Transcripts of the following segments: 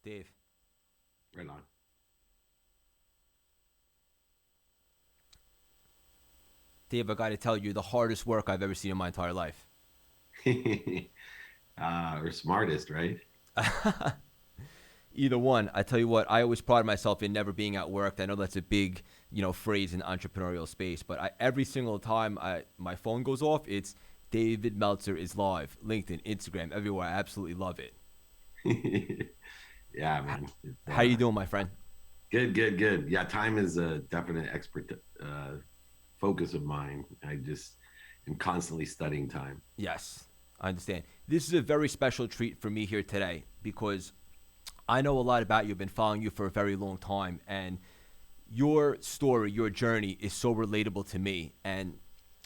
Dave. Right on. Dave, I got to tell you, the hardest work I've ever seen in my entire life. Or smartest, right? Either one. I tell you what, I always pride myself in never being at work. I know that's a big, phrase in entrepreneurial space, but every single time my phone goes off, it's David Meltzer is live. LinkedIn, Instagram, everywhere. I absolutely love it. Yeah, H- man. It's how you doing, my friend? good, good, good. Yeah, time is a definite expert focus of mine. I just am constantly studying time. Yes, I understand. This is a very special treat for me here today because I know a lot about you. I've been following you for a very long time, and your story, your journey is so relatable to me. And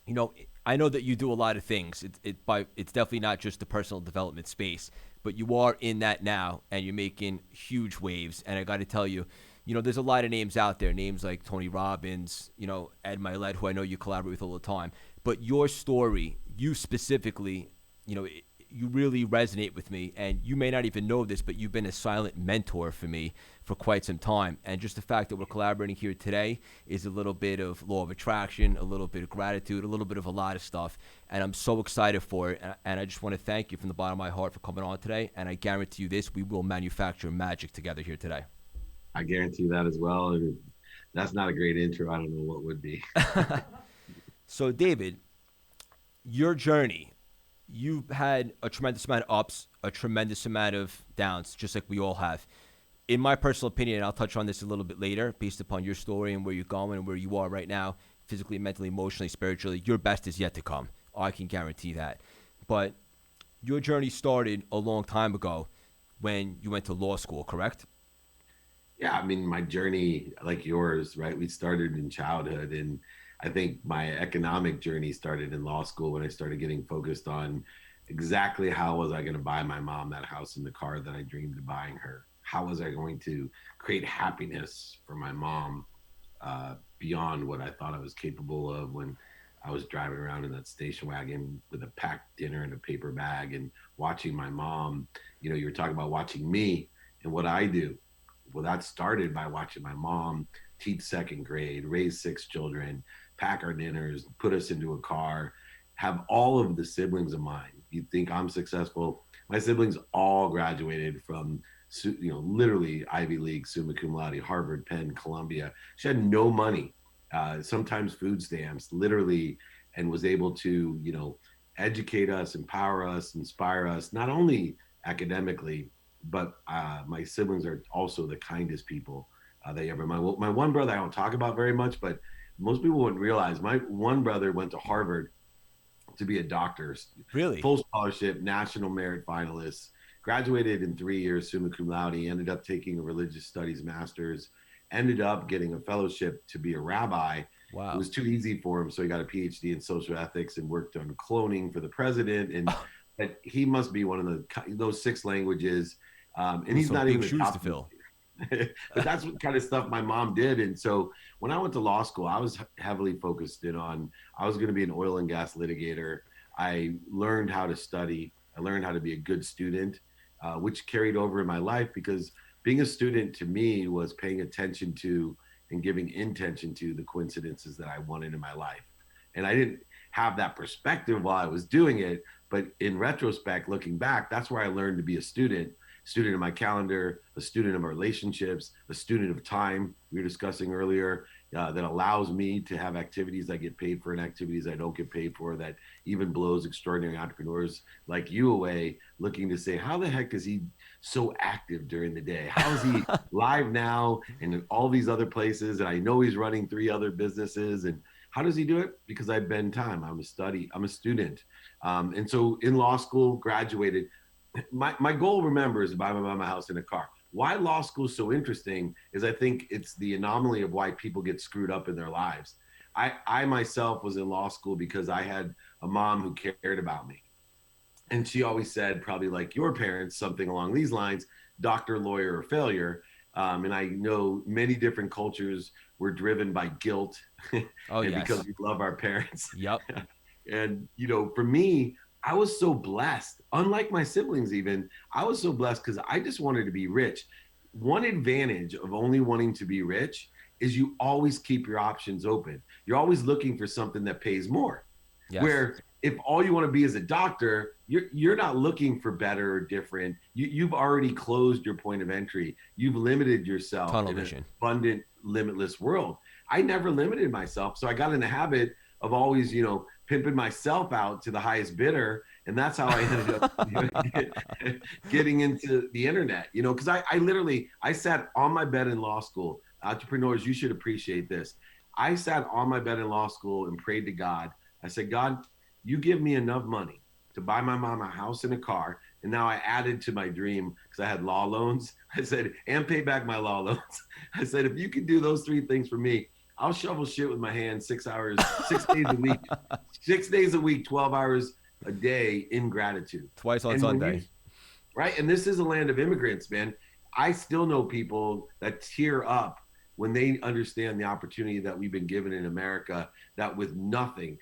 you know, I know that you do a lot of things. It's definitely not just the personal development space, but you are in that now, and you're making huge waves. And I got to tell you, there's a lot of names out there, names like Tony Robbins, Ed Milet, who I know you collaborate with all the time. But your story, you specifically, you really resonate with me. And you may not even know this, but you've been a silent mentor for me for quite some time. And just the fact that we're collaborating here today is a little bit of law of attraction, a little bit of gratitude, a little bit of a lot of stuff. And I'm so excited for it. And I just want to thank you from the bottom of my heart for coming on today. And I guarantee you this, we will manufacture magic together here today. I guarantee that as well. And if that's not a great intro, I don't know what would be. So, David, your journey, you've had a tremendous amount of ups, a tremendous amount of downs, just like we all have. In my personal opinion, and I'll touch on this a little bit later, based upon your story and where you're going and where you are right now, physically, mentally, emotionally, spiritually, your best is yet to come. I can guarantee that. But your journey started a long time ago when you went to law school, correct? Yeah, I mean, my journey, like yours, right? We started in childhood. And I think my economic journey started in law school when I started getting focused on exactly how was I going to buy my mom that house and the car that I dreamed of buying her? How was I going to create happiness for my mom beyond what I thought I was capable of when I was driving around in that station wagon with a packed dinner in a paper bag and watching my mom? You were talking about watching me and what I do. Well, that started by watching my mom teach second grade, raise six children, pack our dinners, put us into a car, have all of the siblings of mine. You think I'm successful? My siblings all graduated from, literally Ivy League, summa cum laude, Harvard, Penn, Columbia. She had no money, sometimes food stamps, literally, and was able to, educate us, empower us, inspire us, not only academically, but my siblings are also the kindest people they ever. My one brother I don't talk about very much, but most people wouldn't realize my one brother went to Harvard to be a doctor, Really? full scholarship, national merit finalist, graduated in 3 years, summa cum laude, ended up taking a religious studies master's, ended up getting a fellowship to be a rabbi. It Wow. was too easy for him, so he got a PhD in social ethics and worked on cloning for the president. And but he must be one of those six languages, and Those are he's some not big even the shoes to top. fill. But that's what kind of stuff my mom did. And so when I went to law school, I was heavily focused in on I was going to be an oil and gas litigator. I learned how to study. I learned how to be a good student, which carried over in my life because being a student to me was paying attention to and giving intention to the coincidences that I wanted in my life. And I didn't have that perspective while I was doing it. But in retrospect, looking back, that's where I learned to be a student of my calendar, a student of relationships, a student of time we were discussing earlier, that allows me to have activities I get paid for and activities I don't get paid for, that even blows extraordinary entrepreneurs like you away, looking to say, how the heck is he so active during the day? How is he live now and in all these other places? And I know he's running three other businesses. And how does he do it? Because I bend time. I'm a student. And so in law school, graduated, my goal, remember, is to buy my house in a car. Why law school is so interesting is I think it's the anomaly of why people get screwed up in their lives. I myself was in law school because I had a mom who cared about me. And she always said, probably like your parents, something along these lines: doctor, lawyer, or failure. And I know many different cultures were driven by guilt Oh, and because yes. we love our parents. Yep. And, for me, I was so blessed. Unlike my siblings, even, I was so blessed because I just wanted to be rich. one advantage of only wanting to be rich is you always keep your options open. You're always looking for something that pays more. Yes. Where if all you want to be is a doctor, you're not looking for better or different. You've already closed your point of entry. You've limited yourself Tunnel in an vision. abundant, limitless world. I never limited myself, so I got in the habit of always, pimping myself out to the highest bidder, and that's how I ended up getting into the internet. Because I literally I sat on my bed in law school. Entrepreneurs, you should appreciate this. I sat on my bed in law school and prayed to God. I said, God, you give me enough money to buy my mom a house and a car. And now I added to my dream because I had law loans. I said, and pay back my law loans. I said, if you can do those three things for me, I'll shovel shit with my hands 6 hours, 6 days a week, 6 days a week, 12 hours a day in gratitude. Twice on And Sunday. right. And this is a land of immigrants, man. I still know people that tear up when they understand the opportunity that we've been given in America, that with nothing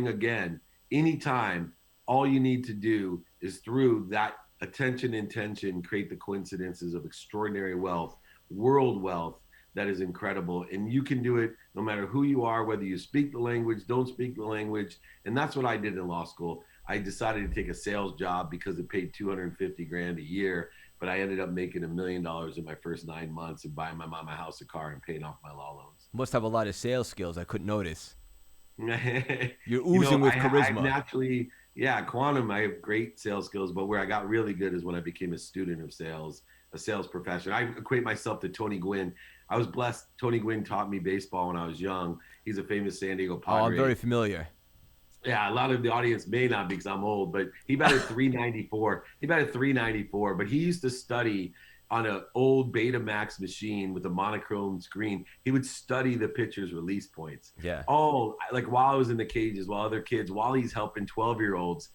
again, anytime, all you need to do is through that attention intention, create the coincidences of extraordinary wealth, world wealth that is incredible. And you can do it no matter who you are, whether you speak the language, don't speak the language. And that's what I did in law school. I decided to take a sales job because it paid 250 grand a year, but I ended up making $1 million in my first 9 months and buying my mom a house, a car, and paying off my law loans. Must have a lot of sales skills. I couldn't notice. You're You oozing with I charisma. naturally, quantum, I have great sales skills, but where I got really good is when I became a student of sales, a sales professional. I equate myself to Tony Gwynn. I was blessed. Tony Gwynn taught me baseball when I was young. He's a famous San Diego Padre. Oh, I'm very familiar. Yeah, a lot of the audience may not because I'm old, but he batted 394. He batted 394, but he used to study on an old Betamax machine with a monochrome screen. He would study the pitcher's release points. Yeah. Oh, like while I was in the cages, while other kids, while he's helping 12-year-olds,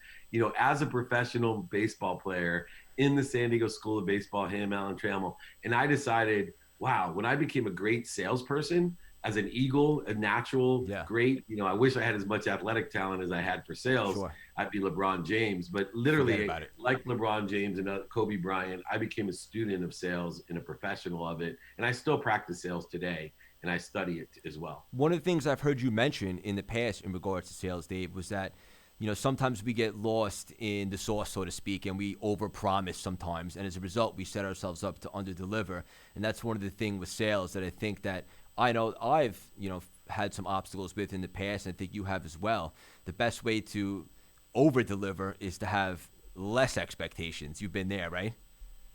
as a professional baseball player in the San Diego School of Baseball, him, Alan Trammell. And I decided, wow, when I became a great salesperson, as an Eagle, a natural, great, I wish I had as much athletic talent as I had for sales. Sure. I'd be LeBron James, but literally like LeBron James and Kobe Bryant, I became a student of sales and a professional of it. And I still practice sales today and I study it as well. One of the things I've heard you mention in the past in regards to sales, Dave, was that, sometimes we get lost in the sauce, so to speak, and we overpromise sometimes. And as a result, we set ourselves up to underdeliver. And that's one of the things with sales that I think that I know I've, had some obstacles with in the past, and I think you have as well. The best way to over-deliver is to have less expectations. You've been there, right?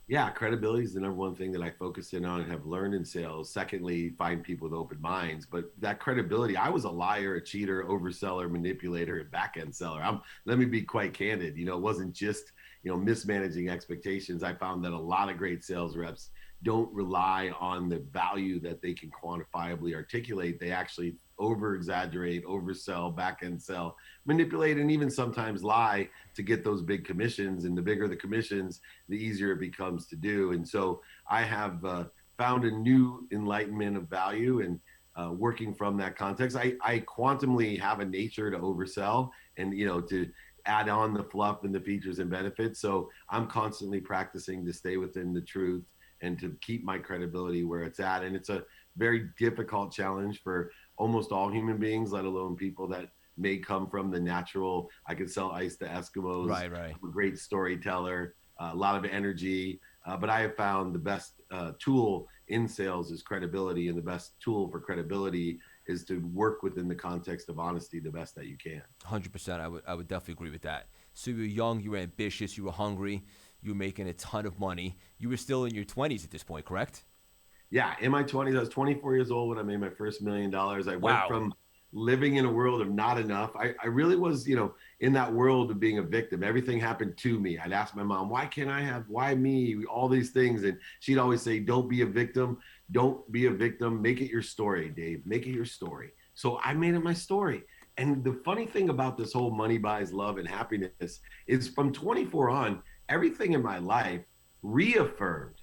Yeah, credibility is the number one thing that I focus in on and have learned in sales. Secondly, find people with open minds. But that credibility, I was a liar, a cheater, overseller, manipulator, and back-end seller. Let me be quite candid. It wasn't just, mismanaging expectations. I found that a lot of great sales reps don't rely on the value that they can quantifiably articulate. They actually over-exaggerate, oversell, back-end sell, manipulate, and even sometimes lie to get those big commissions. And the bigger the commissions, the easier it becomes to do. And so I have found a new enlightenment of value and working from that context. I quantumly have a nature to oversell and, to add on the fluff and the features and benefits. So I'm constantly practicing to stay within the truth and to keep my credibility where it's at. And it's a very difficult challenge for almost all human beings, let alone people that may come from the natural, I can sell ice to Eskimos. Right. I'm a great storyteller, a lot of energy. But I have found the best tool in sales is credibility. And the best tool for credibility is to work within the context of honesty the best that you can. 100%. I would definitely agree with that. So you were young, you were ambitious, you were hungry, you were making a ton of money. You were still in your 20s at this point, correct? Yeah, in my 20s. I was 24 years old when I made my first $1 million. I went from living in a world of not enough. I really was, in that world of being a victim. Everything happened to me. I'd ask my mom, why me? All these things. And she'd always say, don't be a victim. Don't be a victim. Make it your story, Dave. Make it your story. So I made it my story. And the funny thing about this whole money buys love and happiness is from 24 on, everything in my life reaffirmed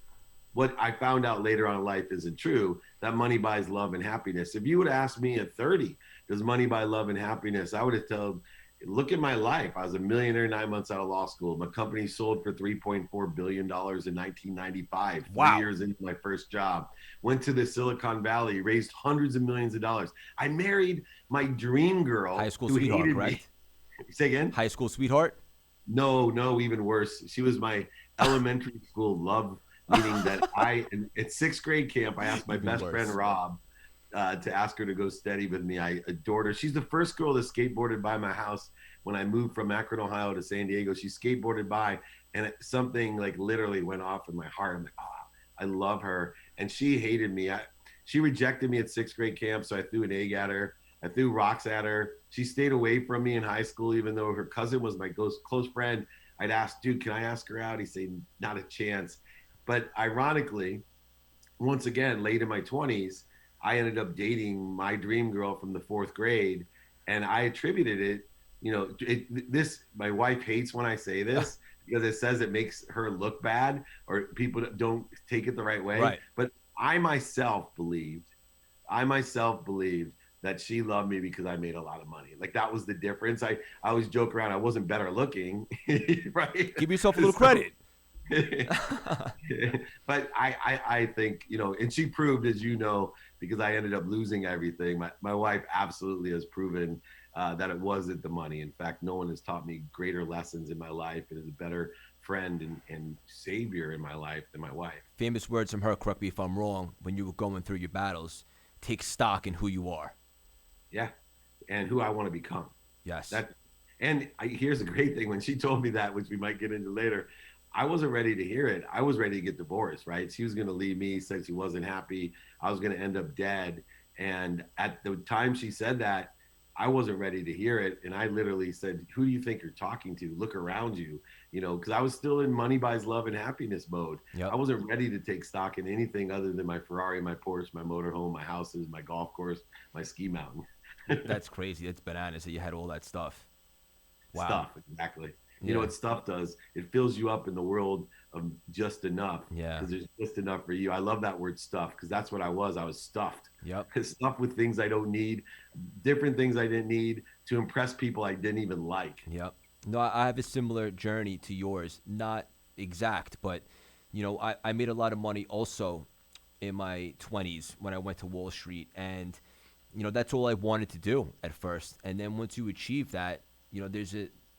what I found out later on in life isn't true, that money buys love and happiness. If you would ask me at 30, does money buy love and happiness? I would have told look at my life. I was a millionaire 9 months out of law school. My company sold for $3.4 billion in 1995, three Wow. years into my first job. Went to the Silicon Valley, raised hundreds of millions of dollars. I married my dream High girl school who sweetheart, hated me. correct? Say again? High school sweetheart? No, no, even worse. She was my elementary school love, meaning that at sixth grade camp, I asked my Even best friend worse. Rob to ask her to go steady with me. I adored her. She's the first girl that skateboarded by my house when I moved from Akron, Ohio to San Diego. She skateboarded by, and something like literally went off in my heart. I'm like, oh, I love her. And she hated me. She rejected me at sixth grade camp, so I threw an egg at her. I threw rocks at her. She stayed away from me in high school, even though her cousin was my close friend. I'd ask, dude, can I ask her out? He'd say, not a chance. But ironically, once again, late in my 20s, I ended up dating my dream girl from the fourth grade. And I attributed it, my wife hates when I say this because it says it makes her look bad or people don't take it the right way. Right. But I myself believed that she loved me because I made a lot of money. Like that was the difference. I always joke around. I wasn't better looking, right? Give yourself a little credit. But I think, and she proved, as you know, because I ended up losing everything. My wife absolutely has proven that it wasn't the money. In fact, no one has taught me greater lessons in my life and is a better friend and savior in my life than my wife. Famous words from her, correct me if I'm wrong, when you were going through your battles: take stock in who you are. Yeah. And who I want to become. Yes. Here's a great thing. When she told me that, which we might get into later, I wasn't ready to hear it. I was ready to get divorced, right? She was going to leave me, said she wasn't happy. I was going to end up dead. And at the time she said that, I wasn't ready to hear it. And I literally said, who do you think you're talking to? Look around you, because I was still in money buys love and happiness mode. Yep. I wasn't ready to take stock in anything other than my Ferrari, my Porsche, my motorhome, my houses, my golf course, my ski mountain. That's crazy. That's bananas that you had all that stuff. Wow. Stuff, exactly. You Yeah. know what stuff does? It fills you up in the world of just enough. Yeah. Because there's just enough for you. I love that word stuff because that's what I was. I was stuffed. Yep. Stuffed with things I don't need, different things I didn't need to impress people I didn't even like. Yep. No, I have a similar journey to yours. Not exact, but, I made a lot of money also in my 20s when I went to Wall Street. And, that's all I wanted to do at first. And then once you achieve that, there's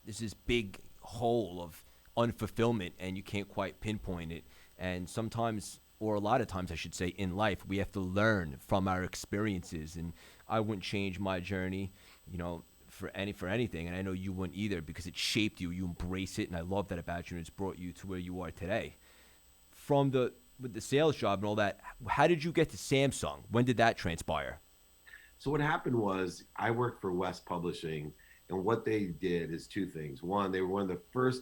this big hole of unfulfillment and you can't quite pinpoint it. And sometimes, or a lot of times I should say, in life, we have to learn from our experiences. And I wouldn't change my journey, for anything. And I know you wouldn't either because it shaped you. You embrace it. And I love that about you. And it's brought you to where you are today. With the sales job and all that, how did you get to Samsung? When did that transpire? So what happened was I worked for West Publishing, and what they did is two things. One, they were one of the first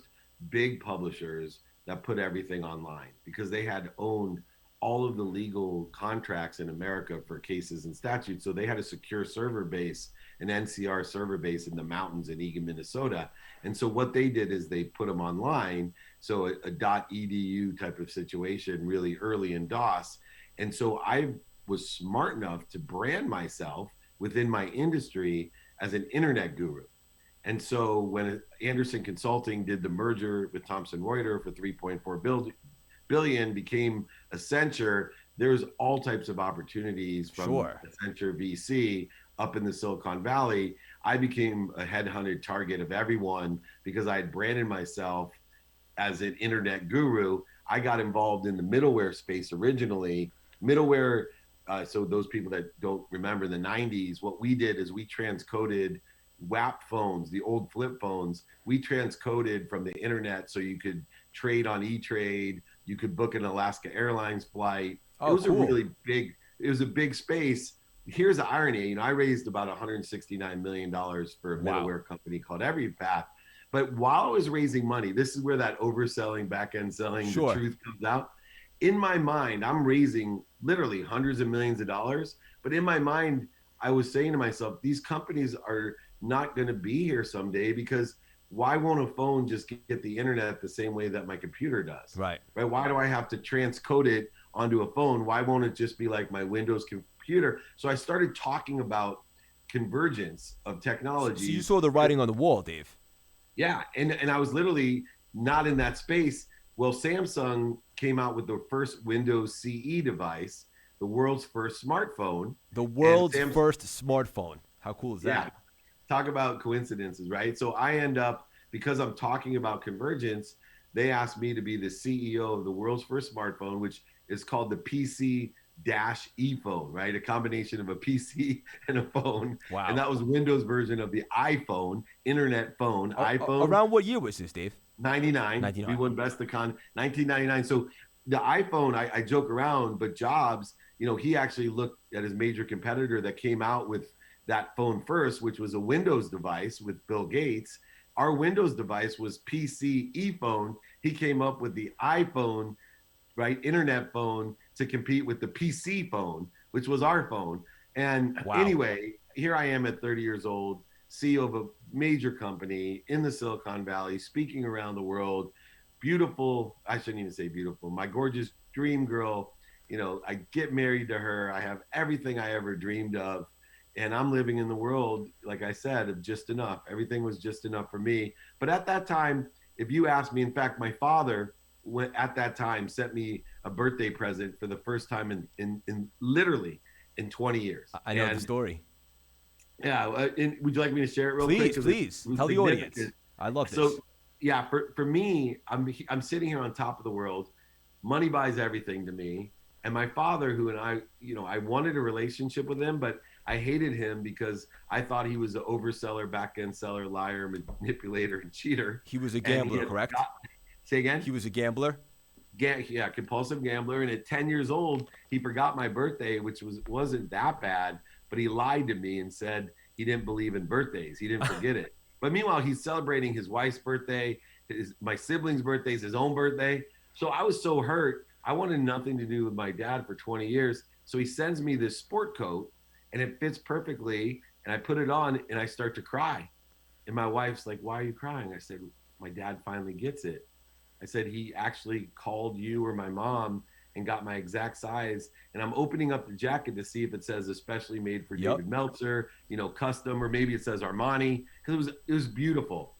big publishers that put everything online because they had owned all of the legal contracts in America for cases and statutes. So they had a secure server base, an NCR server base in the mountains in Eagan, Minnesota. And so what they did is they put them online. So a .edu type of situation really early in DOS. And so I was smart enough to brand myself within my industry as an internet guru. And so when Anderson Consulting did the merger with Thomson Reuters for 3.4 billion, became Accenture, there's all types of opportunities from Accenture VC up in the Silicon Valley. I became a headhunted target of everyone because I had branded myself as an internet guru. I got involved in the middleware space originally. Middleware, so those people that don't remember the 90s, what we did is we transcoded WAP phones, the old flip phones. We transcoded from the internet so you could trade on E-Trade. You could book an Alaska Airlines flight. Oh, it was cool. it was a big space. Here's the irony. I raised about $169 million for a middleware company called EveryPath. But while I was raising money, this is where that overselling, back-end selling, the truth comes out. In my mind, I'm raising literally hundreds of millions of dollars. But in my mind, I was saying to myself, these companies are not going to be here someday because why won't a phone just get the internet the same way that my computer does? Right. Why do I have to transcode it onto a phone? Why won't it just be like my Windows computer? So I started talking about convergence of So you technologies. saw the writing on the wall, Dave. Yeah, and I was literally not in that space. Well, Samsung came out with the first Windows CE device, the world's first smartphone, The and world's Sam, first smartphone. How cool is yeah, that? talk about coincidences, right? So I end up, because I'm talking about convergence, they asked me to be the CEO of the world's first smartphone, which is called the PC dash e phone, right? A combination of a PC and a phone. And Wow. that was Windows version of the iPhone, internet phone, iPhone. Around what year was this, Dave? 99. We 99. won Best of Con 1999. So the iPhone, I joke around, but Jobs, he actually looked at his major competitor that came out with that phone first, which was a Windows device with Bill Gates. Our Windows device was PC ePhone. He came up with the iPhone, right, internet phone to compete with the PC phone, which was our phone. And Wow. anyway, here I am at 30 years old, CEO of a major company in the Silicon Valley, speaking around the world. Beautiful, I shouldn't even say beautiful, my gorgeous dream girl. I get married to her. I have everything I ever dreamed of. And I'm living in the world, like I said, of just enough. Everything was just enough for me. But at that time, if you ask me, in fact, my father at that time sent me a birthday present for the first time in literally in 20 years. I know the And story. yeah, would you like me to share it real quick? Please, Because it please was tell the audience. significant. I love So, this. yeah, for me, I'm sitting here on top of the world. Money buys everything to me. And my father, who and I, I wanted a relationship with him, but I hated him because I thought he was an overseller, back end seller, liar, manipulator, and cheater. He was a And he gambler, had correct? say again. He was a gambler. Yeah, compulsive gambler. And at 10 years old, he forgot my birthday, which wasn't that bad, but he lied to me and said he didn't believe in birthdays. He didn't forget it. But meanwhile, he's celebrating his wife's birthday, my siblings' birthdays, his own birthday. So I was so hurt. I wanted nothing to do with my dad for 20 years. So he sends me this sport coat and it fits perfectly. And I put it on and I start to cry. And my wife's like, "Why are you crying?" I said, "My dad finally gets it." I said, "He actually called you or my mom and got my exact size." And I'm opening up the jacket to see if it says especially made for Yep. David Meltzer, custom, or maybe it says Armani, because it was beautiful.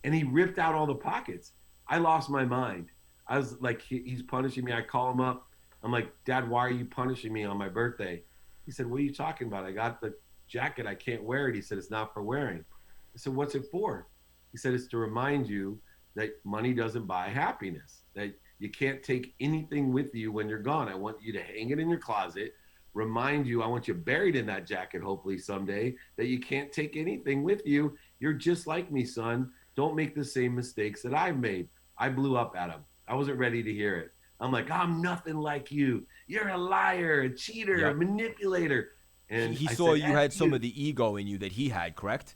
And he ripped out all the pockets. I lost my mind. I was like, he's punishing me. I call him up. I'm like, "Dad, why are you punishing me on my birthday?" He said, "What are you talking about? I got the jacket. I can't wear it." He said, "It's not for wearing." I said, "What's it for?" He said, "It's to remind you that money doesn't buy happiness, that you can't take anything with you when you're gone. I want you to hang it in your closet, remind you, I want you buried in that jacket, hopefully someday, that you can't take anything with you. You're just like me, son. Don't make the same mistakes that I've made." I blew up at him. I wasn't ready to hear it. I'm like, "I'm nothing like you. You're a liar, a cheater, a Yep. manipulator." And He I saw said, you "F had some you." of the ego in you that he had, correct?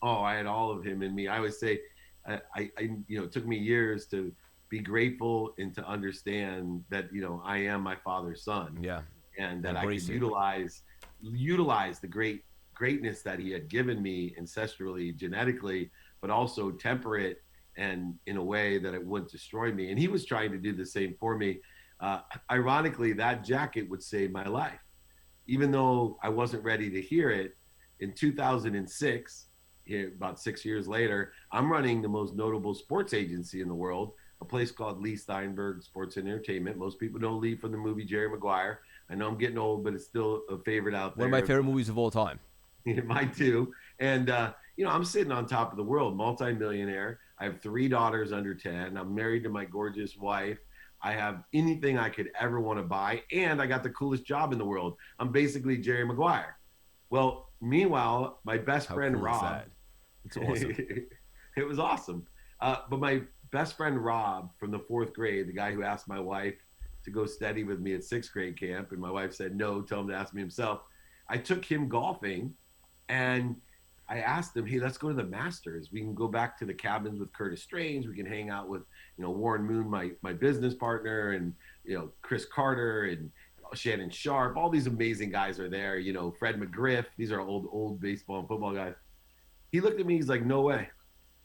Oh, I had all of him in me. I would say, it took me years to be grateful and to understand that, I am my father's son, Yeah. and that I could Embrace it. utilize the greatness that he had given me ancestrally, genetically, but also temper it and in a way that it wouldn't destroy me. And he was trying to do the same for me. Ironically, that jacket would save my life, even though I wasn't ready to hear it. In 2006, about 6 years later, I'm running the most notable sports agency in the world, a place called Lee Steinberg Sports and Entertainment. Most people know Lee from the movie Jerry Maguire. I know I'm getting old, but it's still a favorite out One of my there. favorite movies of all time. Mine too. And I'm sitting on top of the world, multimillionaire. I have 3 daughters under 10. I'm married to my gorgeous wife. I have anything I could ever want to buy, and I got the coolest job in the world. I'm basically Jerry Maguire. Well, meanwhile, my best How friend cool is Rob, that? It's awesome. it was awesome. But my best friend Rob from the fourth grade, the guy who asked my wife to go study with me at sixth grade camp, and my wife said no, tell him to ask me himself. I took him golfing, and I asked him, "Hey, let's go to the Masters. We can go back to the cabins with Curtis Strange. We can hang out with, Warren Moon, my business partner, and Chris Carter and Shannon Sharp. All these amazing guys are there. Fred McGriff. These are old baseball and football guys." He looked at me. He's like, "No way."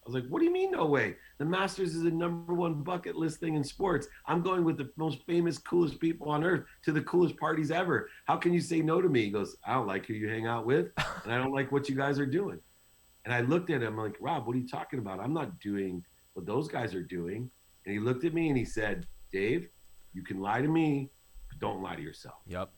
I was like, what do you mean, no way? The Masters is the #1 bucket list thing in sports. I'm going with the most famous, coolest people on earth to the coolest parties ever. How can you say no to me? He goes, I don't like who you hang out with, and I don't like what you guys are doing. And I looked at him like, Rob, what are you talking about? I'm not doing what those guys are doing. And he looked at me and he said, Dave, you can lie to me, but don't lie to yourself. Yep.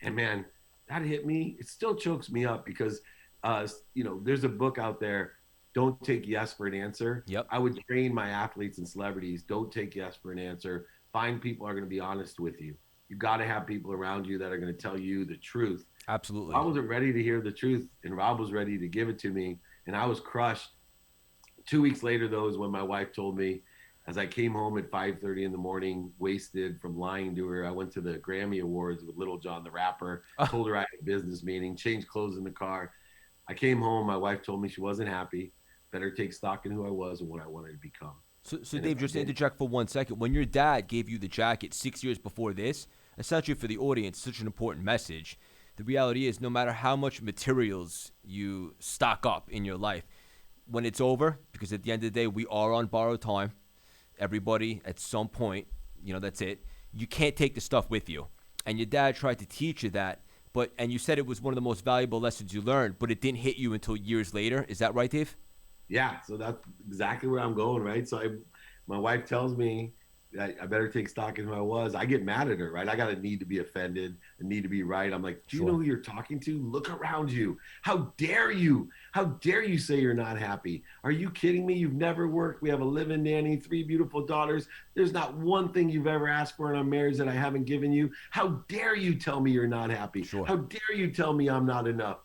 And man, that hit me. It still chokes me up because, there's a book out there, Don't Take Yes for an Answer. Yep. I would train my athletes and celebrities, don't take yes for an answer. Find people who are going to be honest with you. You got to have people around you that are going to tell you the truth. Absolutely. I wasn't ready to hear the truth, and Rob was ready to give it to me, and I was crushed. 2 weeks later, though, is when my wife told me, as I came home at 5:30 in the morning, wasted from lying to her. I went to the Grammy Awards with Little John the Rapper, told her I had a business meeting, changed clothes in the car. I came home. My wife told me she wasn't happy. Better take stock in who I was and what I wanted to become. So Dave, just to interject for 1 second. When your dad gave you the jacket 6 years before this, essentially for the audience, such an important message. The reality is, no matter how much materials you stock up in your life, when it's over, because at the end of the day, we are on borrowed time. Everybody, at some point, that's it. You can't take the stuff with you. And your dad tried to teach you that, and you said it was one of the most valuable lessons you learned, but it didn't hit you until years later. Is that right, Dave? Yeah, so that's exactly where I'm going, right? So my wife tells me that I better take stock in who I was. I get mad at her, right? I got a need to be offended, a need to be right. I'm like, do you know who you're talking to? Look around you. How dare you? How dare you say you're not happy? Are you kidding me? You've never worked. We have a live-in nanny, 3 beautiful daughters. There's not one thing you've ever asked for in our marriage that I haven't given you. How dare you tell me you're not happy? Sure. How dare you tell me I'm not enough?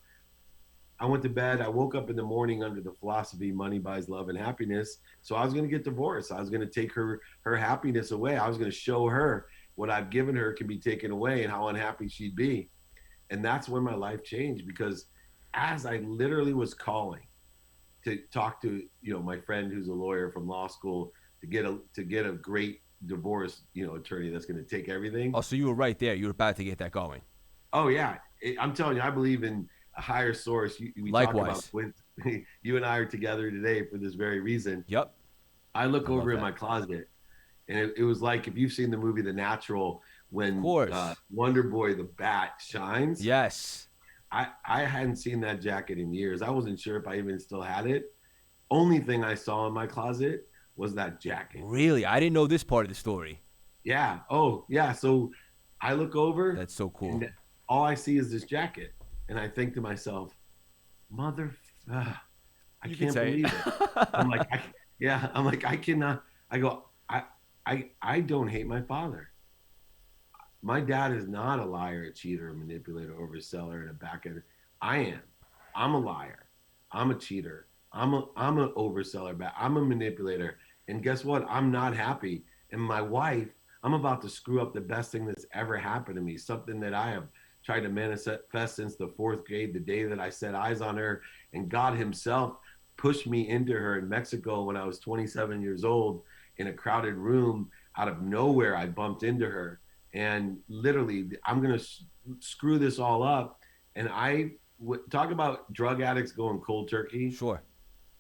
I went to bed. I woke up in the morning under the philosophy money buys love and happiness. So I was going to get divorced. I was going to take her happiness away. I was going to show her what I've given her can be taken away and how unhappy she'd be. And that's when my life changed, because as I literally was calling to talk to, my friend who's a lawyer from law school to get a great divorce, attorney that's going to take everything. Oh, so you were right there. You were about to get that going. Oh yeah. I'm telling you, I believe in a higher source. We Likewise. talk about you and I are together today for this very reason. Yep. I look over in my closet, and it was like, if you've seen the movie The Natural, when Wonder Boy the Bat shines. Yes. I hadn't seen that jacket in years. I wasn't sure if I even still had it. Only thing I saw in my closet was that jacket. Really? I didn't know this part of the story. Yeah. Oh, yeah. So I look over. That's so cool. And all I see is this jacket. And I think to myself, I can't believe it. I'm like, I cannot. I go, I don't hate my father. My dad is not a liar, a cheater, a manipulator, overseller, and a backender. I am. I'm a liar. I'm a cheater. I'm an overseller. I'm a manipulator. And guess what? I'm not happy. And my wife, I'm about to screw up the best thing that's ever happened to me. Something that I have tried to manifest since the 4th grade, the day that I set eyes on her, and God himself pushed me into her in Mexico when I was 27 years old in a crowded room. Out of nowhere, I bumped into her, and literally, I'm going to screw this all up. And talk about drug addicts going cold turkey. Sure.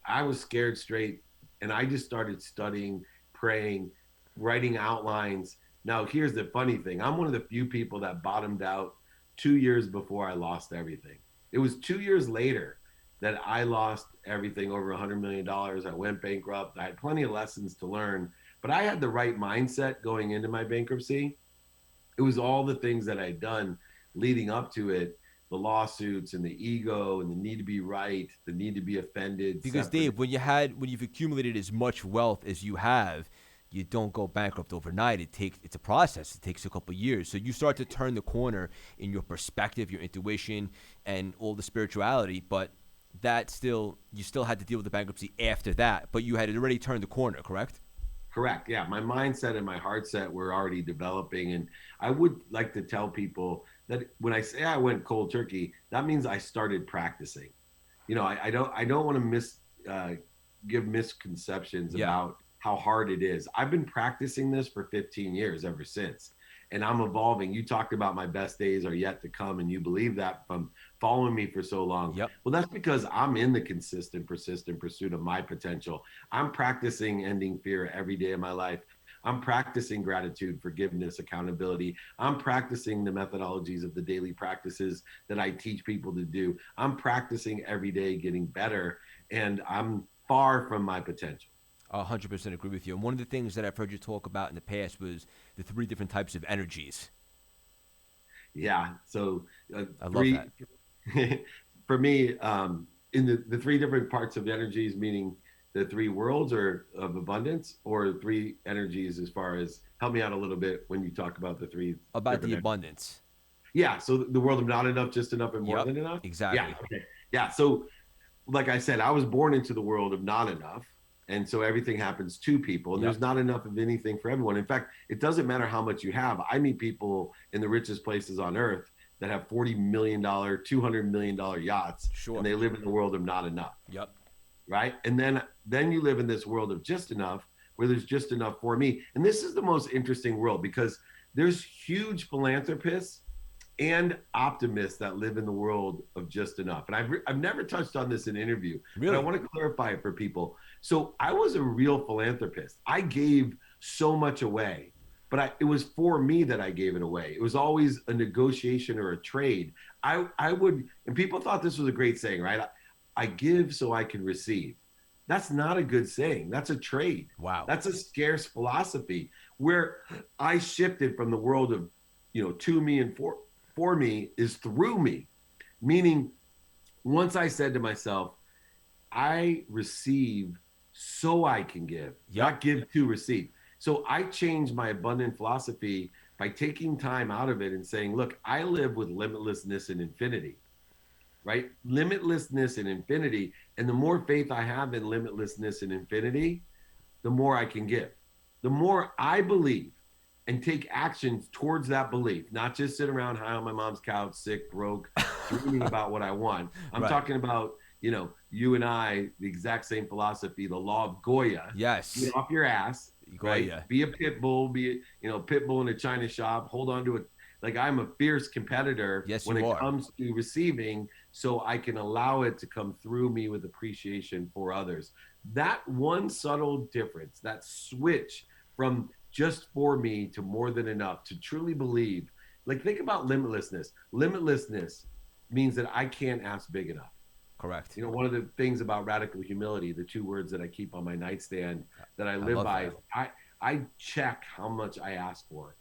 I was scared straight, and I just started studying, praying, writing outlines. Now, here's the funny thing. I'm one of the few people that bottomed out 2 years before I lost everything. It was 2 years later that I lost everything, over $100 million. I went bankrupt. I had plenty of lessons to learn, but I had the right mindset going into my bankruptcy. It was all the things that I'd done leading up to it, the lawsuits and the ego and the need to be right, the need to be offended. Because Dave, when you've accumulated as much wealth as you have, you don't go bankrupt overnight. It's a process. It takes a couple of years. So you start to turn the corner in your perspective, your intuition, and all the spirituality. But you still had to deal with the bankruptcy after that. But you had already turned the corner, correct? Correct. Yeah. My mindset and my heart set were already developing. And I would like to tell people that when I say I went cold turkey, that means I started practicing. I don't want to give misconceptions about how hard it is. I've been practicing this for 15 years ever since, and I'm evolving. You talked about my best days are yet to come, and you believe that from following me for so long? Yep. Well, that's because I'm in the consistent, persistent pursuit of my potential. I'm practicing ending fear every day of my life. I'm practicing gratitude, forgiveness, accountability. I'm practicing the methodologies of the daily practices that I teach people to do. I'm practicing every day getting better, and I'm far from my potential. 100% agree with you. And one of the things that I've heard you talk about in the past was the three different types of energies. Yeah. So I love three that. for me, in the three different parts of energies, meaning the three worlds or of abundance, or three energies as far as help me out a little bit when you talk about the three About the different energies. abundance. Yeah. So the world of not enough, just enough, and more Yep. than enough. Yeah. Exactly. Okay. Yeah. So like I said, I was born into the world of not enough. And so everything happens to people, and there's Yep. not enough of anything for everyone. In fact, it doesn't matter how much you have. I meet people in the richest places on earth that have $40 million, $200 million yachts, and Sure. they live in the world of not enough, Yep. right? And then you live in this world of just enough, where there's just enough for me. And this is the most interesting world because there's huge philanthropists and optimists that live in the world of just enough. And I've never touched on this in an interview, but I Really? want to clarify it for people. So I was a real philanthropist. I gave so much away, but it was for me that I gave it away. It was always a negotiation or a trade. I would, and people thought this was a great saying, right? I give so I can receive. That's not a good saying. That's a trade. Wow. That's a scarce philosophy where I shifted from the world of, to me and for me is through me. Meaning, once I said to myself, I receive so I can give, Yep. not give to receive. So I changed my abundant philosophy by taking time out of it and saying, look, I live with limitlessness and infinity, right? Limitlessness and infinity. And the more faith I have in limitlessness and infinity, the more I can give. The more I believe and take actions towards that belief, not just sit around high on my mom's couch, sick, broke, dreaming about what I want. I'm Right. talking about, you and I, the exact same philosophy, the law of Goya. Get Yes. off your ass, right? Goya. Be a pit bull, pit bull in a china shop, hold on to it. Like I'm a fierce competitor Yes, when you it are. comes to receiving, so I can allow it to come through me with appreciation for others. That one subtle difference, that switch from just for me to more than enough, to truly believe. Like think about limitlessness. Limitlessness means that I can't ask big enough. Correct. One of the things about radical humility, the two words that I keep on my nightstand that I I live love by, that. is I check how much I ask for.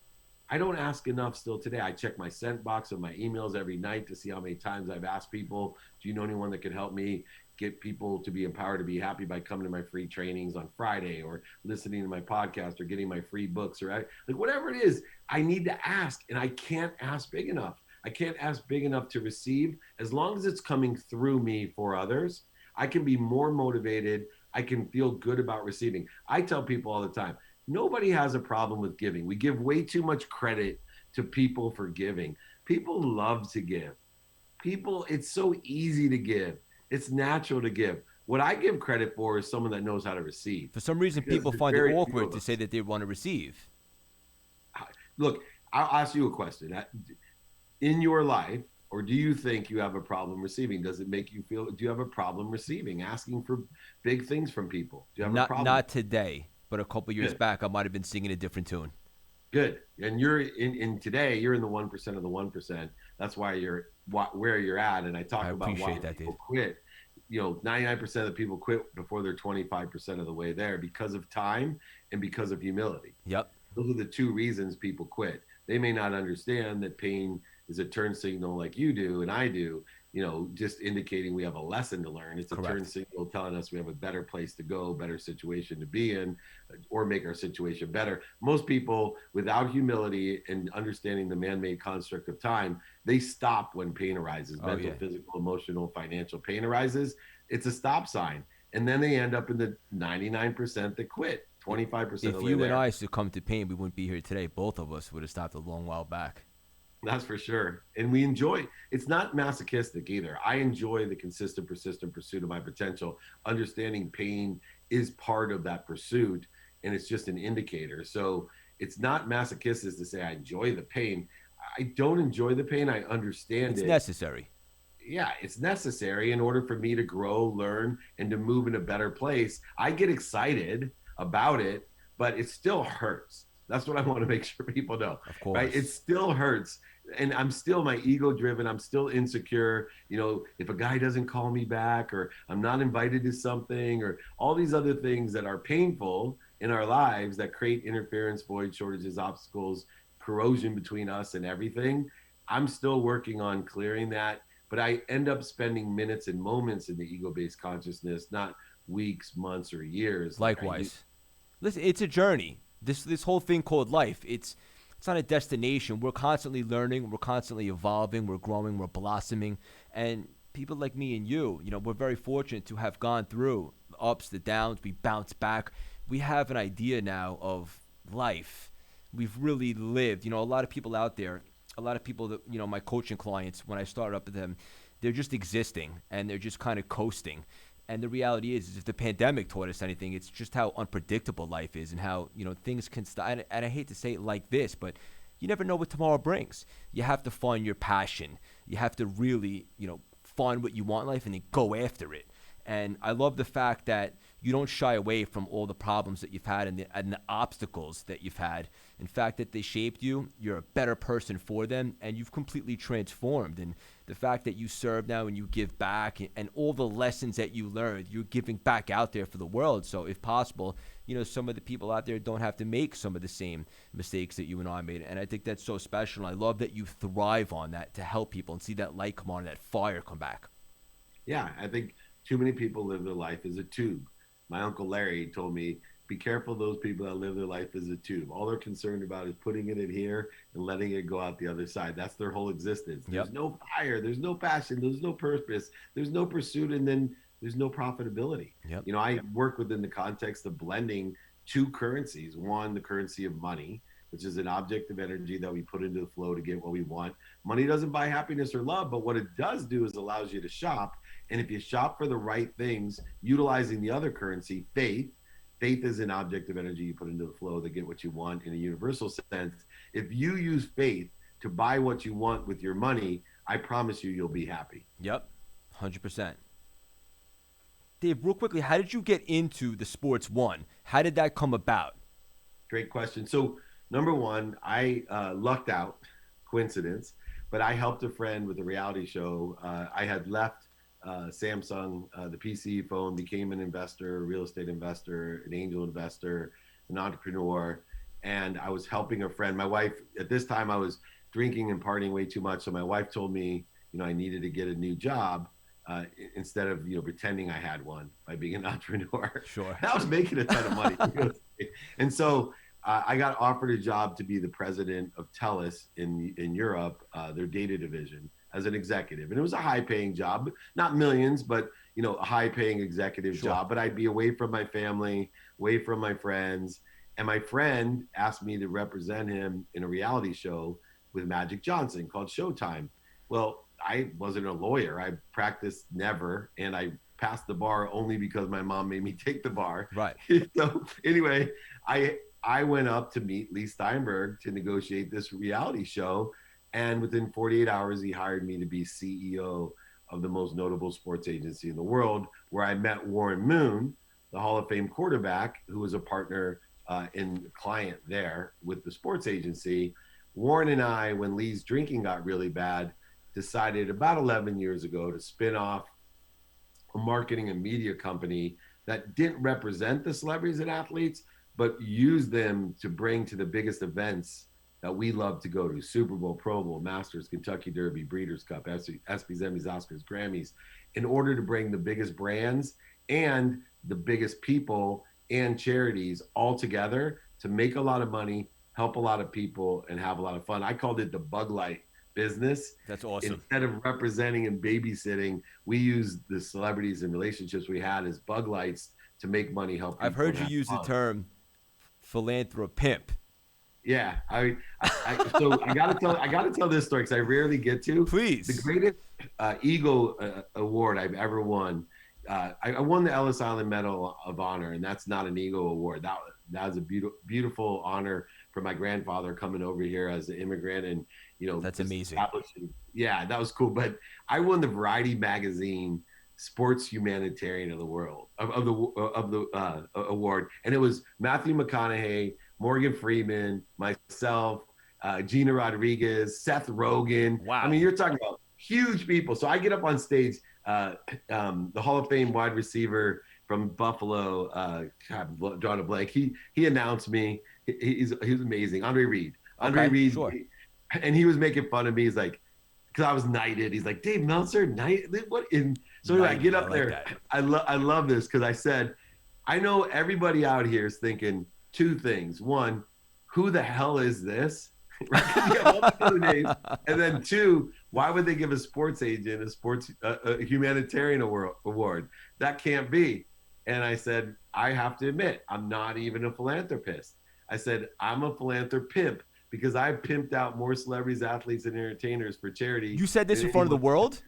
I don't ask enough still today. I check my sent box of my emails every night to see how many times I've asked people, do you know anyone that can help me get people to be empowered to be happy by coming to my free trainings on Friday, or listening to my podcast, or getting my free books, or like whatever it is, I need to ask, and I can't ask big enough. I can't ask big enough to receive. As long as it's coming through me for others, I can be more motivated. I can feel good about receiving. I tell people all the time, nobody has a problem with giving. We give way too much credit to people for giving. People love to give. It's so easy to give. It's natural to give. What I give credit for is someone that knows how to receive, For some reason, because people there's find it very few awkward of to say us. that they want to receive. Look, I'll ask you a question. In your life, or do you think you have a problem receiving? Does it make you feel, do you have a problem receiving, asking for big things from people? Do you have a Not problem? not today, but a couple years Good. back, I might have been singing a different tune. Good. And you're in today, you're in the 1% of the 1%. That's why you're where you're at. And I I talk about why appreciate that, people Dave. quit. 99% of the people quit before they're 25% of the way there, because of time and because of humility. Yep. Those are the two reasons people quit. They may not understand that pain is a turn signal like you do and I do, just indicating we have a lesson to learn. It's a turn Correct. signal telling us we have a better place to go, better situation to be in, or make our situation better. Most people, without humility and understanding the man-made construct of time, they stop when pain arises. Oh Mental, yeah. physical, emotional, financial pain arises. It's a stop sign. And then they end up in the 99% that quit, 25% of If the way you and there. I succumbed to pain, we wouldn't be here today. Both of us would have stopped a long while back. That's for sure. And we enjoy, it's not masochistic either. I enjoy the consistent, persistent pursuit of my potential. Understanding pain is part of that pursuit, and it's just an indicator. So it's not masochistic to say I enjoy the pain. I don't enjoy the pain. I understand It's it. necessary. yeah, it's necessary in order for me to grow, learn, and to move in a better place. I get excited about it, but it still hurts. That's what I want to make sure people know, Of right? It course. still hurts. And I'm still my ego driven. I'm still insecure. You know, if a guy doesn't call me back, or I'm not invited to something, or all these other things that are painful in our lives that create interference, void shortages, obstacles, corrosion between us and everything. I'm still working on clearing that, but I end up spending minutes and moments in the ego-based consciousness, not weeks, months, or years like I used. Likewise. Listen, it's a journey. This whole thing called life, it's not a destination. We're constantly learning, we're constantly evolving, we're growing, we're blossoming. And people like me and you know, we're very fortunate to have gone through the ups, the downs, we bounce back. We have an idea now of life. We've really lived. You know, a lot of people out there, a lot of people that, you know, my coaching clients, when I started up with them, they're just existing and they're just kind of coasting. And the reality is if the pandemic taught us anything, it's just how unpredictable life is and how, you know, things can stop. And I hate to say it like this, but you never know what tomorrow brings. You have to find your passion. You have to really, you know, find what you want in life and then go after it. And I love the fact that you don't shy away from all the problems that you've had and the obstacles that you've had. In fact, that they shaped you, you're a better person for them, and you've completely transformed. And the fact that you serve now and you give back and all the lessons that you learned, you're giving back out there for the world. So if possible, you know, some of the people out there don't have to make some of the same mistakes that you and I made. And I think that's so special. And I love that you thrive on that to help people and see that light come on and that fire come back. Yeah, I think too many people live their life as a tube. My uncle Larry told me, be careful of those people that live their life as a tube. All they're concerned about is putting it in here and letting it go out the other side. That's their whole existence. Yep. There's no fire, there's no passion, there's no purpose, there's no pursuit, and then there's no profitability. Yep. You know, I work within the context of blending two currencies. One, the currency of money, which is an object of energy that we put into the flow to get what we want. Money doesn't buy happiness or love, but what it does do is allows you to shop. And if you shop for the right things, utilizing the other currency, faith, faith is an object of energy you put into the flow to get what you want in a universal sense. If you use faith to buy what you want with your money, I promise you, you'll be happy. Yep. 100%. Dave, real quickly, how did you get into the sports one? How did that come about? Great question. So, number one, I lucked out, coincidence, but I helped a friend with a reality show. I had left Samsung, the PC phone, became an investor, a real estate investor, an angel investor, an entrepreneur, and I was helping a friend. My wife, at this time, I was drinking and partying way too much, so my wife told me, you know, I needed to get a new job. Instead of, you know, pretending I had one by being an entrepreneur. Sure. I was making a ton of money. And so I got offered a job to be the president of TELUS in Europe, their data division, as an executive. And it was a high paying job, not millions, but, you know, a high paying executive Sure. job. But I'd be away from my family, away from my friends. And my friend asked me to represent him in a reality show with Magic Johnson called Showtime. Well, I wasn't a lawyer. I practiced never, and I passed the bar only because my mom made me take the bar. Right. So anyway, I went up to meet Lee Steinberg to negotiate this reality show, and within 48 hours, he hired me to be CEO of the most notable sports agency in the world, where I met Warren Moon, the Hall of Fame quarterback, who was a partner and client there with the sports agency. Warren and I, when Lee's drinking got really bad, decided about 11 years ago to spin off a marketing and media company that didn't represent the celebrities and athletes, but used them to bring to the biggest events that we love to go to: Super Bowl, Pro Bowl, Masters, Kentucky Derby, Breeders' Cup, ESPYs, Emmys, Oscars, Grammys, in order to bring the biggest brands and the biggest people and charities all together to make a lot of money, help a lot of people, and have a lot of fun. I called it the Bug Light business. That's awesome. Instead of representing and babysitting, we use the celebrities and relationships we had as bug lights to make money, help people. I've heard you use the term Philanthropy Pimp. Yeah, so I gotta tell this story because I rarely get to. Please. The greatest ego award I've ever won. I won the Ellis Island Medal of Honor, and that's not an ego award. that was a beautiful honor for my grandfather coming over here as an immigrant, and That's just amazing. establishing. Yeah, that was cool. But I won the Variety magazine Sports Humanitarian of the World of the award, and it was Matthew McConaughey, Morgan Freeman, myself, Gina Rodriguez, Seth Rogen. I mean, Wow. you're talking about huge people. So I get up on stage, the Hall of Fame wide receiver from Buffalo, God, drawing a blank. He announced me. He's amazing. Andre Reed. Andre Okay, Reed, sure. and he was making fun of me. He's like, because I was knighted. He's like, Dave Meltzer, knight. What in? So anyway, I get Knighted. I up like there. that. I love this because I said, I know everybody out here is thinking two things. One, who the hell is this? Right? Because you have all the other names. And then two, why would they give a sports agent a humanitarian award? That can't be. And I said, I have to admit, I'm not even a philanthropist. I said, I'm a philanthropist because I pimped out more celebrities, athletes, and entertainers for charity You said this than in front of the anyone world?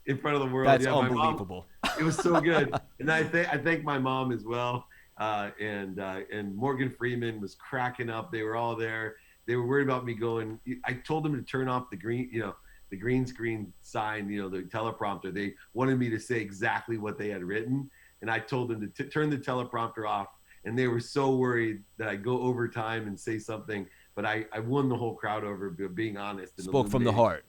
in front of the world. That's Yeah, my mom. unbelievable. It was so good, and I thank my mom as well. And Morgan Freeman was cracking up. They were all there. They were worried about me going. I told them to turn off the green screen sign, the teleprompter. They wanted me to say exactly what they had written, and I told them to turn the teleprompter off. And they were so worried that I go over time and say something, but I won the whole crowd over being honest and Spoke from the illuminating. heart.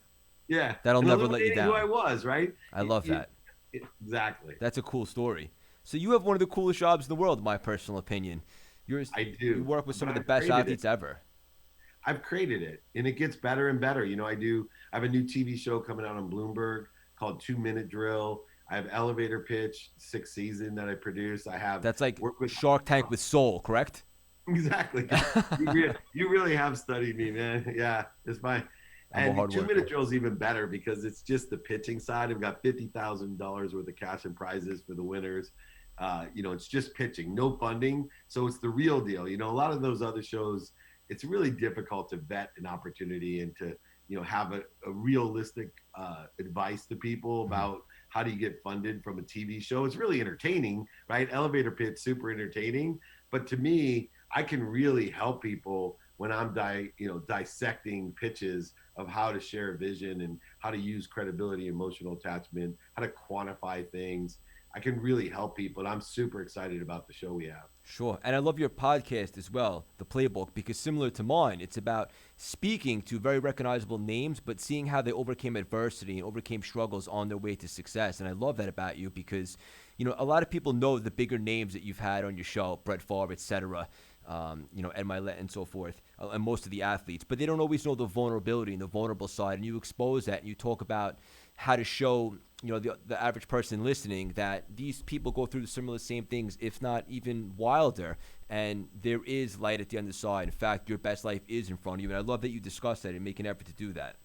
Yeah, That'll and never let you illuminating who I down. was. Right? I love that. Exactly. That's a cool story. So you have one of the coolest jobs in the world, in my personal opinion. I You do, work with some but of the I've best created it. athletes ever. I've created it, and it gets better and better. I have a new TV show coming out on Bloomberg called 2 Minute Drill. I have Elevator Pitch, 6th season that I produce. I have That's like work with Shark Tank with soul, correct? exactly. You really have studied me, man. Yeah, it's my I'm a and hard 2 Minute worker. Drill is even better because it's just the pitching side. I've got $50,000 worth of cash and prizes for the winners. It's just pitching, no funding, so it's the real deal. A lot of those other shows, it's really difficult to vet an opportunity and to have a realistic advice to people Mhm. about how do you get funded from a TV show. It's really entertaining, right? Elevator pitch, super entertaining, but to me, I can really help people when I'm dissecting pitches of how to share a vision and how to use credibility, emotional attachment, how to quantify things. I can really help people, and I'm super excited about the show we have. Sure. And I love your podcast as well, The Playbook, because similar to mine, it's about speaking to very recognizable names, but seeing how they overcame adversity and overcame struggles on their way to success. And I love that about you because, a lot of people know the bigger names that you've had on your show, Brett Favre, etc., Ed Milet and so forth, and most of the athletes, but they don't always know the vulnerability and the vulnerable side. And you expose that and you talk about how to show the average person listening that these people go through the similar same things, if not even wilder, and there is light at the other side. In fact, your best life is in front of you, and I love that you discuss that and make an effort to do that.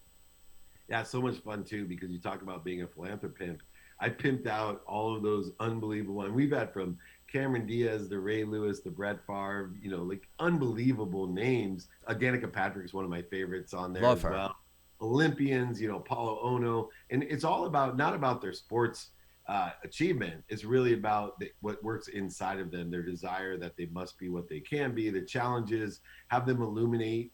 Yeah, so much fun too because you talk about being a philanthropist. I pimped out all of those unbelievable, and we've had from Cameron Diaz, the Ray Lewis, the Brett Favre, like unbelievable names. Danica Patrick is one of my favorites on there Love as her. well. Olympians, Paulo Ono, and it's all about not about their sports achievement. It's really about what works inside of them, their desire that they must be what they can be, the challenges, have them illuminate.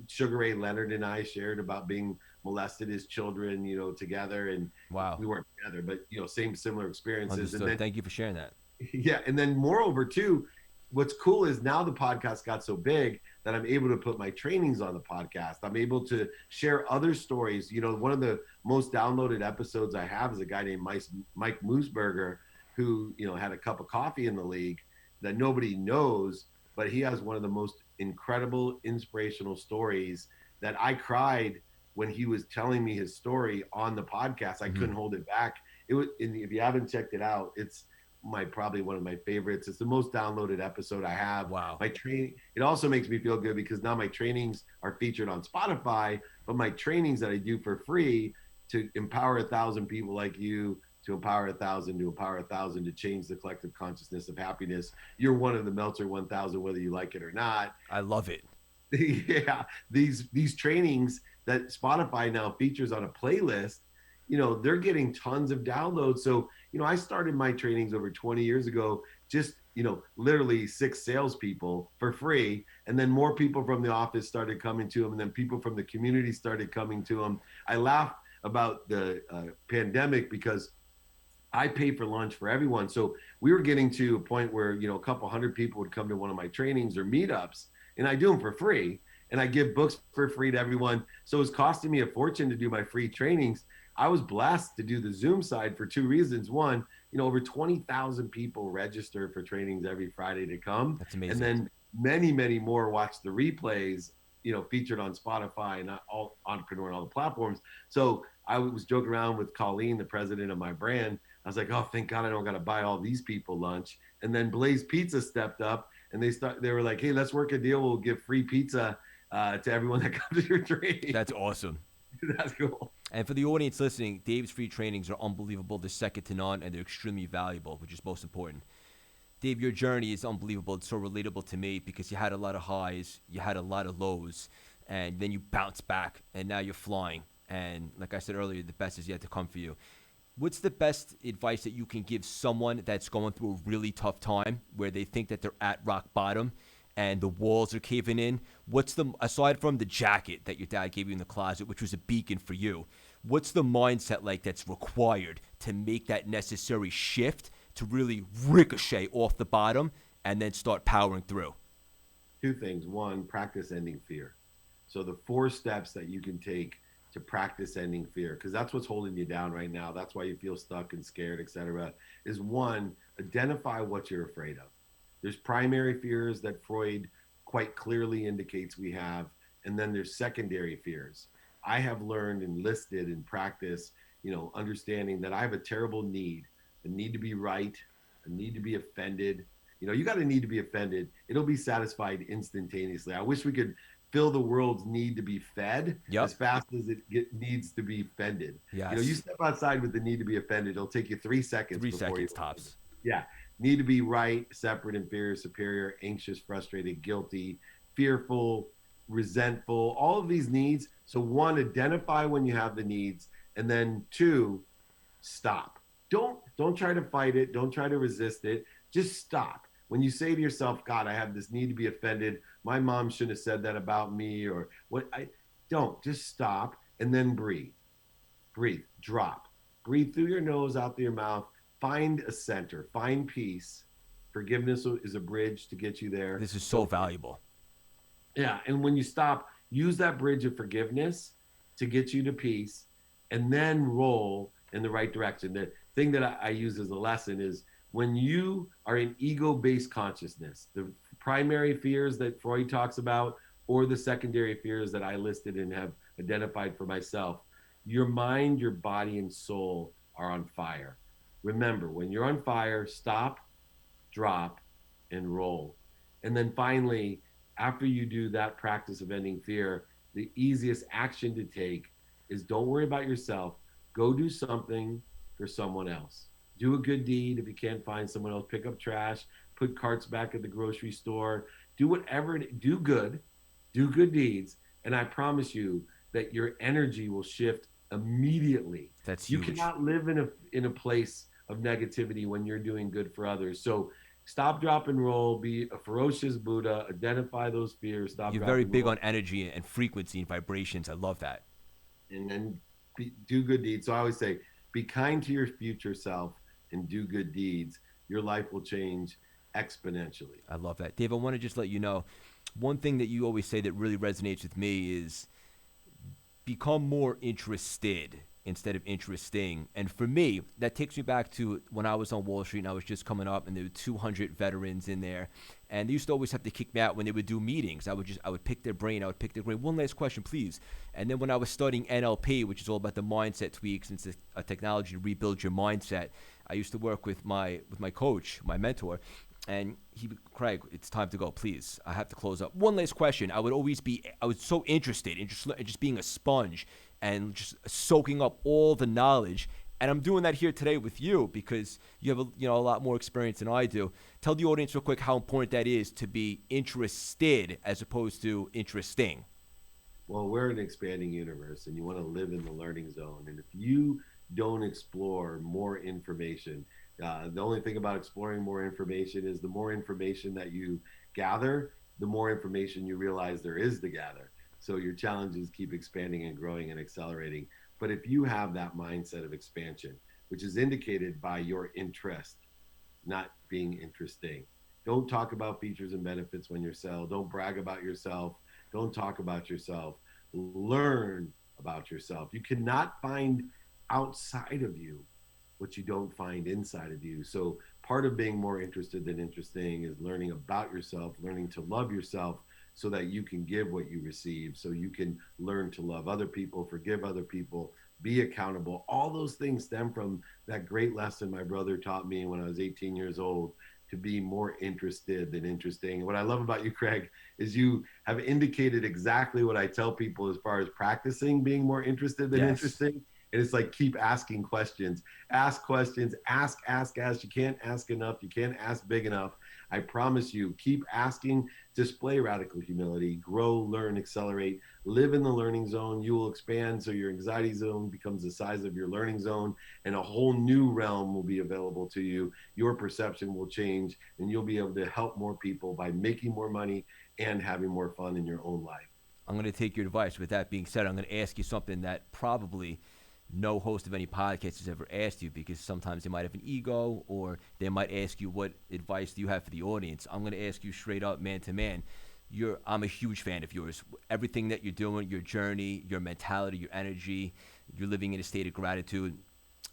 Sugar Ray Leonard and I shared about being molested as children, together, and Wow. we weren't together, but same similar experiences. And Understood. then Thank you for sharing that. yeah, and then moreover too, what's cool is now the podcast got so big that I'm able to put my trainings on the podcast. I'm able to share other stories. One of the most downloaded episodes I have is a guy named Mike Moosberger, who had a cup of coffee in the league that nobody knows, but he has one of the most incredible inspirational stories that I cried when he was telling me his story on the podcast. I Hmm. couldn't hold it back. It was, if you haven't checked it out, it's probably one of my favorites. It's the most downloaded episode I have. Wow. My training, it also makes me feel good because now my trainings are featured on Spotify, but my trainings that I do for free to empower 1,000 people like you, to empower 1,000, to empower 1,000, to change the collective consciousness of happiness. You're one of the Meltzer 1,000, whether you like it or not. I love it. Yeah, these trainings that Spotify now features on a playlist, they're getting tons of downloads. So I started my trainings over 20 years ago, just literally 6 salespeople for free. And then more people from the office started coming to him. And then people from the community started coming to him. I laugh about the pandemic because I pay for lunch for everyone. So we were getting to a point where, a couple hundred people would come to one of my trainings or meetups, and I do them for free. And I give books for free to everyone. So it was costing me a fortune to do my free trainings. I was blessed to do the Zoom side for 2 reasons. One, over 20,000 people register for trainings every Friday to come. That's amazing. And then many, many more watch the replays, featured on Spotify and all Entrepreneur and all the platforms. So I was joking around with Colleen, the president of my brand. I was like, oh, thank God I don't got to buy all these people lunch. And then Blaze Pizza stepped up and they were like, hey, let's work a deal. We'll give free pizza to everyone that comes to your training. That's awesome. That's cool. And for the audience listening, Dave's free trainings are unbelievable. They're second to none, and they're extremely valuable, which is most important. Dave, your journey is unbelievable. It's so relatable to me because you had a lot of highs, you had a lot of lows, and then you bounced back, and now you're flying. And like I said earlier, the best is yet to come for you. What's the best advice that you can give someone that's going through a really tough time where they think that they're at rock bottom and the walls are caving in? Aside from the jacket that your dad gave you in the closet, which was a beacon for you, what's the mindset like that's required to make that necessary shift to really ricochet off the bottom and then start powering through? 2 things. One, practice ending fear. So the 4 steps that you can take to practice ending fear, because that's what's holding you down right now. That's why you feel stuck and scared, etc. Is 1, identify what you're afraid of. There's primary fears that Freud quite clearly indicates we have, and then there's secondary fears. I have learned and listed in practice, understanding that I have a terrible need, a need to be right, a need to be offended. You got a need to be offended. It'll be satisfied instantaneously. I wish we could fill the world's need to be fed as fast as it needs to be fended. Yes. You step outside with the need to be offended, it'll take you 3 seconds. 3 seconds tops. Yeah. Need to be right, separate, inferior, superior, anxious, frustrated, guilty, fearful, resentful, all of these needs. So 1, identify when you have the needs, and then 2, stop. Don't try to fight it. Don't try to resist it. Just stop. When you say to yourself, God, I have this need to be offended. My mom shouldn't have said that about me, or what. Just stop and then breathe. Breathe, drop. Breathe through your nose, out through your mouth. Find a center, find peace. Forgiveness is a bridge to get you there. This is so valuable. Yeah, and when you stop, use that bridge of forgiveness to get you to peace, and then roll in the right direction. The thing that I use as a lesson is when you are in ego-based consciousness, the primary fears that Freud talks about, or the secondary fears that I listed and have identified for myself, your mind, your body, and soul are on fire. Remember, when you're on fire, stop, drop, and roll. And then finally, after you do that practice of ending fear, the easiest action to take is don't worry about yourself. Go do something for someone else. Do a good deed if you can't find someone else. Pick up trash, put carts back at the grocery store. Do whatever, do good deeds. And I promise you that your energy will shift immediately. That's huge. You cannot live in a place of negativity when you're doing good for others. So stop, drop, and roll. Be a ferocious Buddha. Identify those fears. You're very big on energy and frequency and vibrations. I love that. And then do good deeds. So I always say, be kind to your future self and do good deeds. Your life will change exponentially. I love that. Dave, I want to just let you know, one thing that you always say that really resonates with me is become more interested instead of interesting. And for me, that takes me back to when I was on Wall Street and I was just coming up, and there were 200 veterans in there, and they used to always have to kick me out when they would do meetings. I would pick their brain. One last question, please. And then when I was studying NLP, which is all about the mindset tweaks, and it's a technology to rebuild your mindset, I used to work with my coach, my mentor, and Craig, it's time to go, please. I have to close up. One last question. I was so interested in just being a sponge and just soaking up all the knowledge. And I'm doing that here today with you because you have a lot more experience than I do. Tell the audience real quick how important that is to be interested as opposed to interesting. Well, we're an expanding universe, and you want to live in the learning zone. And if you don't explore more information, The only thing about exploring more information is the more information that you gather, the more information you realize there is to gather. So your challenges keep expanding and growing and accelerating. But if you have that mindset of expansion, which is indicated by your interest, not being interesting. Don't talk about features and benefits when you sell. Don't brag about yourself. Don't talk about yourself. Learn about yourself. You cannot find outside of you what you don't find inside of you. So part of being more interested than interesting is learning about yourself, learning to love yourself so that you can give what you receive, so you can learn to love other people, forgive other people, be accountable. All those things stem from that great lesson my brother taught me when I was 18 years old, to be more interested than interesting. What I love about you, Craig, is you have indicated exactly what I tell people as far as practicing being more interested than Yes. interesting. And it's like, keep asking questions, ask questions, ask. You can't ask enough. You can't ask big enough. I promise you, keep asking, display radical humility, grow, learn, accelerate, live in the learning zone. You will expand so your anxiety zone becomes the size of your learning zone, and a whole new realm will be available to you. Your perception will change, and you'll be able to help more people by making more money and having more fun in your own life. I'm going to take your advice. With that being said, I'm going to ask you something that probably no host of any podcast has ever asked you, because sometimes they might have an ego, or they might ask you, what advice do you have for the audience? I'm going to ask you straight up, man to man. I'm a huge fan of yours. Everything that you're doing, your journey, your mentality, your energy, you're living in a state of gratitude.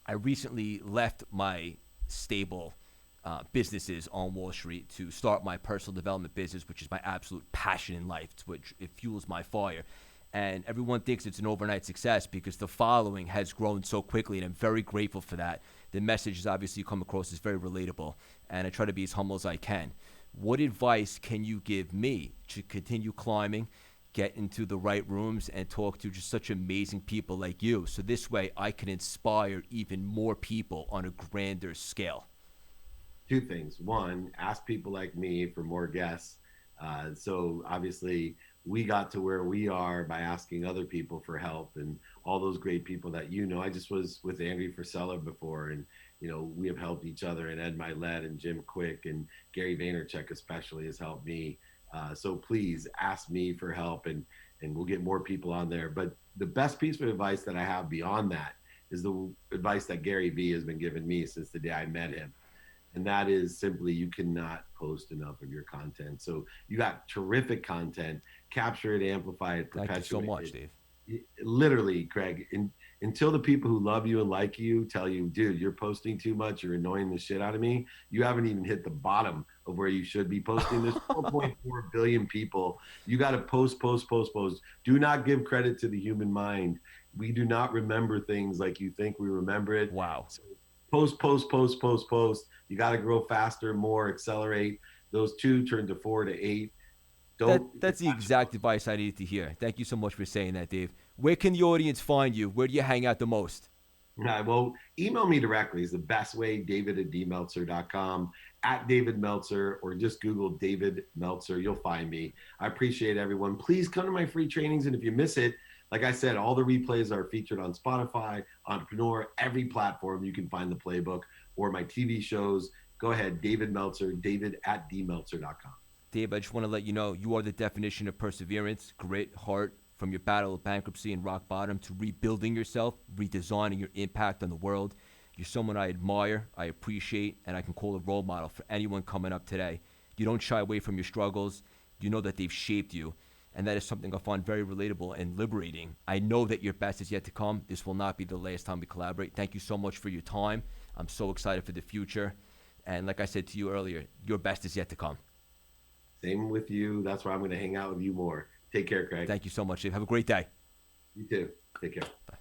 I recently left my stable businesses on Wall Street to start my personal development business, which is my absolute passion in life, which it fuels my fire. And everyone thinks it's an overnight success because the following has grown so quickly, and I'm very grateful for that. The message is obviously come across as very relatable, and I try to be as humble as I can. What advice can you give me to continue climbing, get into the right rooms, and talk to just such amazing people like you, so this way I can inspire even more people on a grander scale? Two things. One, ask people like me for more guests. So obviously, we got to where we are by asking other people for help, and all those great people that you know. I just was with Andy Frisella before, and we have helped each other. And Ed Milet and Jim Quick and Gary Vaynerchuk especially has helped me. So please ask me for help, and we'll get more people on there. But the best piece of advice that I have beyond that is the advice that Gary Vee has been giving me since the day I met him, and that is simply, you cannot post enough of your content. So you got terrific content, capture it, amplify it, Thank you so perpetuate much, it. Dave. Literally, Craig, until the people who love you and like you tell you, dude, you're posting too much, you're annoying the shit out of me, you haven't even hit the bottom of where you should be posting. There's 4.4 billion people. You got to post, post, post, post. Do not give credit to the human mind. We do not remember things like you think we remember it. Wow. So post, post, post, post, post. You got to grow faster, more, accelerate. Those two turn to 4 to 8. Don't. That's the exact advice I needed to hear. Thank you so much for saying that, Dave. Where can the audience find you? Where do you hang out the most? Well, email me directly is the best way, david@dmeltzer.com, at David Meltzer, or just Google David Meltzer. You'll find me. I appreciate everyone. Please come to my free trainings. And if you miss it, like I said, all the replays are featured on Spotify, Entrepreneur, every platform. You can find the playbook or my TV shows. Go ahead, David Meltzer, david@dmeltzer.com. Dave, I just want to let you know you are the definition of perseverance, grit, heart, from your battle of bankruptcy and rock bottom to rebuilding yourself, redesigning your impact on the world. You're someone I admire, I appreciate, and I can call a role model for anyone coming up today. You don't shy away from your struggles. You know that they've shaped you, and that is something I find very relatable and liberating. I know that your best is yet to come. This will not be the last time we collaborate. Thank you so much for your time. I'm so excited for the future. And like I said to you earlier, your best is yet to come. Same with you. That's why I'm going to hang out with you more. Take care, Craig. Thank you so much, Dave. Have a great day. You too. Take care. Bye.